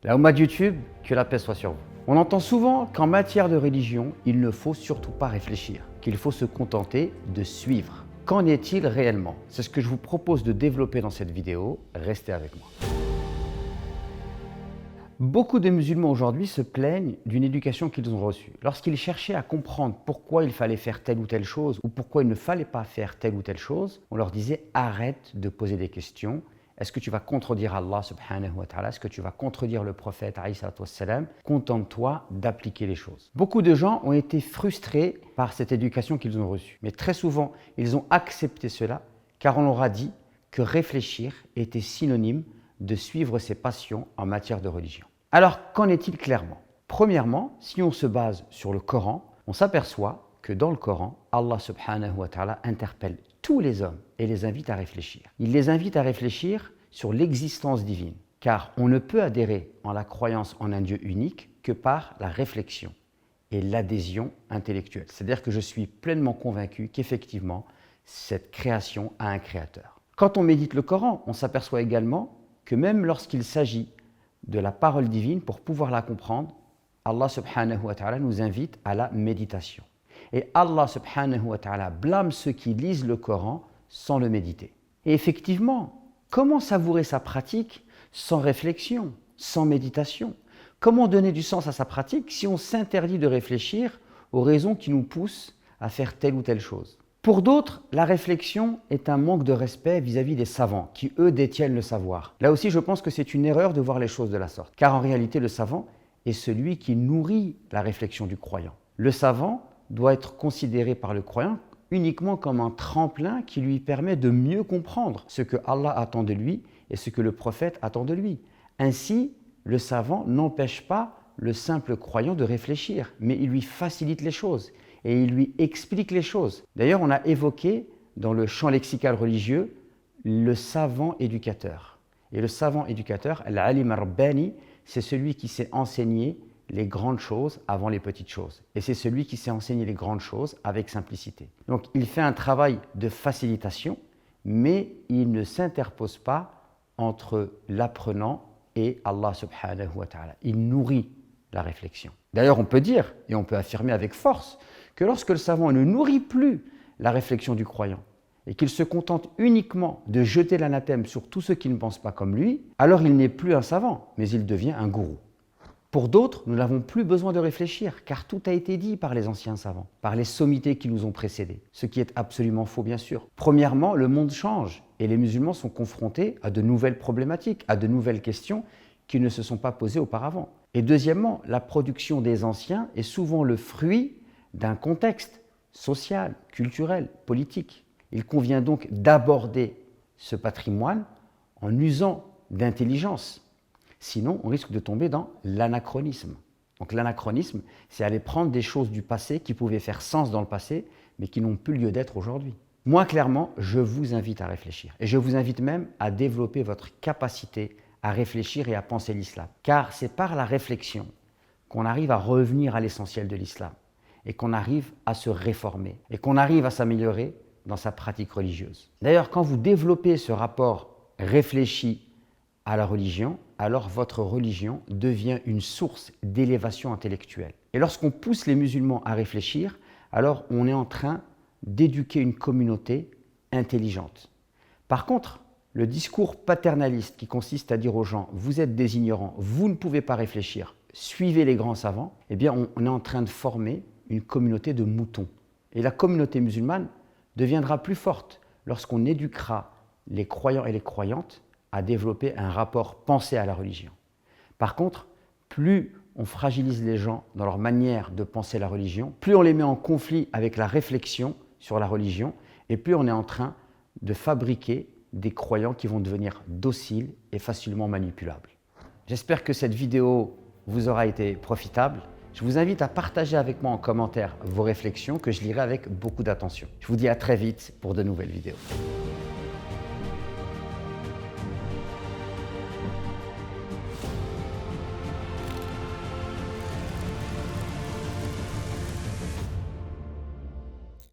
La Oumma de YouTube, que la paix soit sur vous. On entend souvent qu'en matière de religion, il ne faut surtout pas réfléchir, qu'il faut se contenter de suivre. Qu'en est-il réellement? C'est ce que je vous propose de développer dans cette vidéo. Restez avec moi. Beaucoup de musulmans aujourd'hui se plaignent d'une éducation qu'ils ont reçue. Lorsqu'ils cherchaient à comprendre pourquoi il fallait faire telle ou telle chose ou pourquoi il ne fallait pas faire telle ou telle chose, on leur disait arrête de poser des questions. Est-ce que tu vas contredire Allah subhanahu wa ta'ala? Est-ce que tu vas contredire le prophète alayhi salatu wassalam? Contente-toi d'appliquer les choses. Beaucoup de gens ont été frustrés par cette éducation qu'ils ont reçue. Mais très souvent, ils ont accepté cela car on leur a dit que réfléchir était synonyme de suivre ses passions en matière de religion. Alors, qu'en est-il clairement? Premièrement, si on se base sur le Coran, on s'aperçoit que dans le Coran, Allah subhanahu wa ta'ala interpelle tous les hommes et les invite à réfléchir. Il les invite à réfléchir sur l'existence divine, car on ne peut adhérer en la croyance en un Dieu unique que par la réflexion et l'adhésion intellectuelle. C'est-à-dire que je suis pleinement convaincu qu'effectivement, cette création a un créateur. Quand on médite le Coran, on s'aperçoit également que même lorsqu'il s'agit de la parole divine, pour pouvoir la comprendre, Allah subhanahu wa ta'ala nous invite à la méditation. Et Allah subhanahu wa ta'ala blâme ceux qui lisent le Coran sans le méditer. Et effectivement, comment savourer sa pratique sans réflexion, sans méditation? Comment donner du sens à sa pratique si on s'interdit de réfléchir aux raisons qui nous poussent à faire telle ou telle chose? Pour d'autres, la réflexion est un manque de respect vis-à-vis des savants qui, eux, détiennent le savoir. Là aussi, je pense que c'est une erreur de voir les choses de la sorte, car en réalité, le savant est celui qui nourrit la réflexion du croyant. Le savant doit être considéré par le croyant uniquement comme un tremplin qui lui permet de mieux comprendre ce que Allah attend de lui et ce que le prophète attend de lui. Ainsi, le savant n'empêche pas le simple croyant de réfléchir, mais il lui facilite les choses et il lui explique les choses. D'ailleurs, on a évoqué dans le champ lexical religieux le savant éducateur. Et le savant éducateur, al-alim ar-rabbani, c'est celui qui sait enseigner les grandes choses avant les petites choses. Et c'est celui qui sait enseigner les grandes choses avec simplicité. Donc, il fait un travail de facilitation, mais il ne s'interpose pas entre l'apprenant et Allah subhanahu wa ta'ala. Il nourrit la réflexion. D'ailleurs, on peut dire, et on peut affirmer avec force, que lorsque le savant ne nourrit plus la réflexion du croyant et qu'il se contente uniquement de jeter l'anathème sur tous ceux qui ne pensent pas comme lui, alors il n'est plus un savant, mais il devient un gourou. Pour d'autres, nous n'avons plus besoin de réfléchir, car tout a été dit par les anciens savants, par les sommités qui nous ont précédés, ce qui est absolument faux bien sûr. Premièrement, le monde change et les musulmans sont confrontés à de nouvelles problématiques, à de nouvelles questions qui ne se sont pas posées auparavant. Et deuxièmement, la production des anciens est souvent le fruit d'un contexte social, culturel, politique. Il convient donc d'aborder ce patrimoine en usant d'intelligence. Sinon, on risque de tomber dans l'anachronisme. Donc l'anachronisme, c'est aller prendre des choses du passé qui pouvaient faire sens dans le passé, mais qui n'ont plus lieu d'être aujourd'hui. Moi, clairement, je vous invite à réfléchir. Et je vous invite même à développer votre capacité à réfléchir et à penser l'islam. Car c'est par la réflexion qu'on arrive à revenir à l'essentiel de l'islam et qu'on arrive à se réformer et qu'on arrive à s'améliorer dans sa pratique religieuse. D'ailleurs, quand vous développez ce rapport réfléchi à la religion, alors votre religion devient une source d'élévation intellectuelle. Et lorsqu'on pousse les musulmans à réfléchir, alors on est en train d'éduquer une communauté intelligente. Par contre, le discours paternaliste qui consiste à dire aux gens « vous êtes des ignorants, vous ne pouvez pas réfléchir, suivez les grands savants », eh bien on est en train de former une communauté de moutons. Et la communauté musulmane deviendra plus forte lorsqu'on éduquera les croyants et les croyantes à développer un rapport pensé à la religion. Par contre, plus on fragilise les gens dans leur manière de penser la religion, plus on les met en conflit avec la réflexion sur la religion, et plus on est en train de fabriquer des croyants qui vont devenir dociles et facilement manipulables. J'espère que cette vidéo vous aura été profitable. Je vous invite à partager avec moi en commentaire vos réflexions que je lirai avec beaucoup d'attention. Je vous dis à très vite pour de nouvelles vidéos.